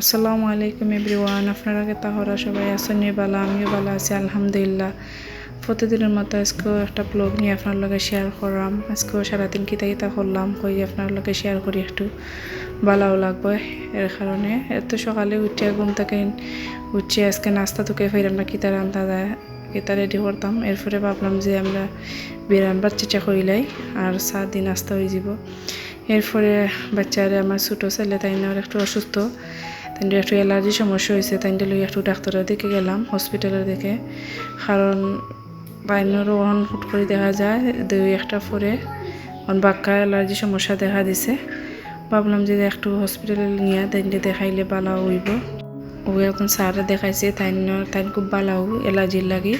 আসসালামু আলাইকুম এভরিওয়ান, আপনারা কে তাহরা সবাই আছেন বালা? আমিও ভালো আছি আলহামদুলিল্লাহ। প্রতিদিনের মতো আজকেও একটা ব্লগ নিয়ে আপনার লগে শেয়ার করলাম। আজকেও সারাদিন কিতা কিতা করলাম কই আপনার লগে শেয়ার করি, একটু ভালোও লাগবে। এর কারণে এত সকালে উঠে ঘুম থেকে উঠে আজকে নাস্তা তোকে ফেরাম না কিতা রান্না যায় কিতা রেডি করতাম। এরপরে ভাবলাম যে আমরা বিরান বাচ্চাটা কইলাই আর চা দিয়ে নাস্তা হয়ে যাব। এরপরে বাচ্চারা আমার ছোটো ছেলে তাই না একটু অসুস্থ, তাই একটু অ্যালার্জি সমস্যা হয়েছে, তাই লই একটু ডাক্তারের দিকে গেলাম হসপিটালের দিকে। কারণ বাইনেরও ওখান হুট করে দেখা যায় দুই একটা পরে বাক্কা অ্যালার্জি সমস্যা দেখা দিছে। ভাবলাম যে একটু হসপিটালে নিয়ে তাই দেখাইলে ভালো হইব। ও এখন স্যারে দেখাইছে, তাই খুব ভালো অ্যালার্জির লাগে।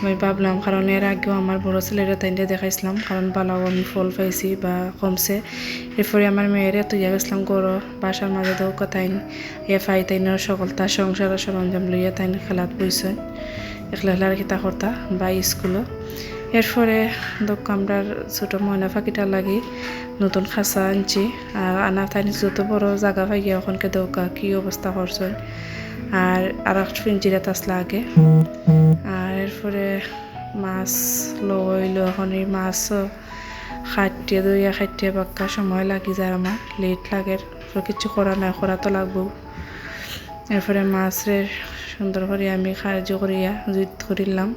আমি ভাবলাম, কারণ এর আগেও আমার বড়ো ছেলেরা তাইলে দেখাইছিলাম, কারণ ভালোও আমি ফল পাইছি বা কমছে। এরপরে আমার মেয়েরে তুইয়া গেছিলাম গরো বাসার মাঝে দৌকা তাইন ফাই তাইনের সকল তার সংসারের সরঞ্জাম লইয়া তাইন খেলাত বইছে একলা একলা খিতা কর্তা বা স্কুলও। এরপরে দোকানটার ছোটো ময়না ফাঁকিটা লাগি নতুন খাঁচা আনছি, আর আনা তাই যত বড় জায়গা পাইয়া ওখানকে দৌকা কি অবস্থা করছেন। আর একটা পিঞ্জিরাত আসলা আগে। আর এরপরে মাছ লইলো, এখন এই মাছ খাটিয়ে দইয়া খাটিয়ে বাক্কা সময় লাগি যায়, আমার লেট লাগে। কিছু করা নাই, করা তো লাগবো। এরপরে মাছের সুন্দর করে আমি সাহায্য করিয়া জুইত করিলাম,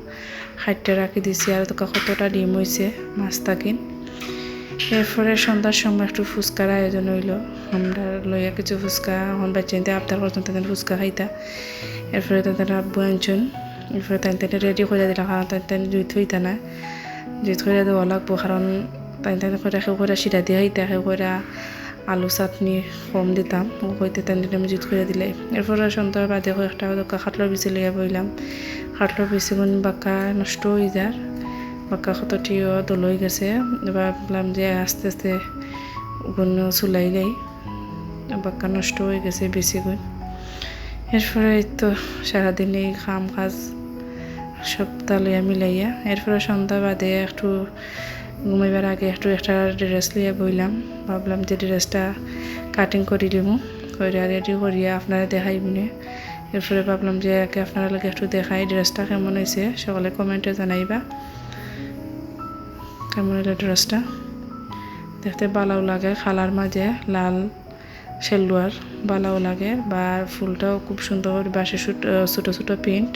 খাটিয়ে রাখি দিছি। আর তোকে কতটা ডিম হয়েছে মাছ থাকিন। এরপরে সন্ধ্যার সময় একটু ফুচকার আয়োজন হইলো, আমরা লইয়া কিছু ফুচকা এখন বাচ্চাতে আবদার করতাম তাদের ফুচকা খাইতা। এরপরে তাদের আব্বু আনছেন, এরপরে তাই রেডি করে দিলাম, কারণ তাই জুইত হইতা না, জুইত করে দেওয়া লাগবো। কারণ তাই করে কেউ করে সিরা দিয়ে হইতা, কেউ করে আলু চাটনি কম দিতাম, ও হইতে তাই আমি জুইত করে দিলে। এরপরে সন্ধ্যার বাদে একটা খাটলোর বিচি লইয়া বইলাম। খাটলোর বিচি গুণ বাক্কা নষ্ট হয়ে যার, বাক্কা কতটিও দল হয়ে গেছে। এবার ভাবলাম যে আস্তে আস্তে গুণ চুলাইলেই বাক্কা নষ্ট হয়ে গেছে বেশি গুণ। এরপরে তো সারাদিন এই কাম কাজ সব তালইয়া মিলাইয়া এরপরে সন্ধ্যা বাদে একটু ঘুমাইবার আগে একটু একটা ড্রেস লইয়া বইলাম। ভাবলাম যে ড্রেসটা কাটিং করে দিব, করে রেডি করিয়া আপনারা দেখাইবনে। এরপরে ভাবলাম যে একে আপনারা লাগে একটু দেখাই ড্রেসটা কেমন হয়েছে, সকলে কমেন্টে জানাইবা কেমন হলো ড্রেসটা। দেখতে ভালোও লাগে, খালার মাঝে লাল সেলুয়ার ভালোও লাগে, বা ফুলটাও খুব সুন্দর বাসে ছোটো ছোটো প্রিন্ট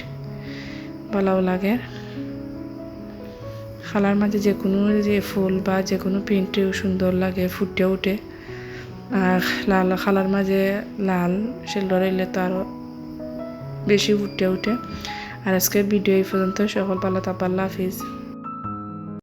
ভালোও লাগে। খালার মাঝে যে কোনো যে ফুল বা যে কোনো প্রিন্টেও সুন্দর লাগে, ফুটে উঠে। আর লাল খালার মাঝে লাল সেলুয়ার এলে তো আরও বেশি ফুটে উঠে। আর আজকে ভিডিও এই পর্যন্ত, সকল ভালো থাকবেন, আল্লাহ হাফিজ।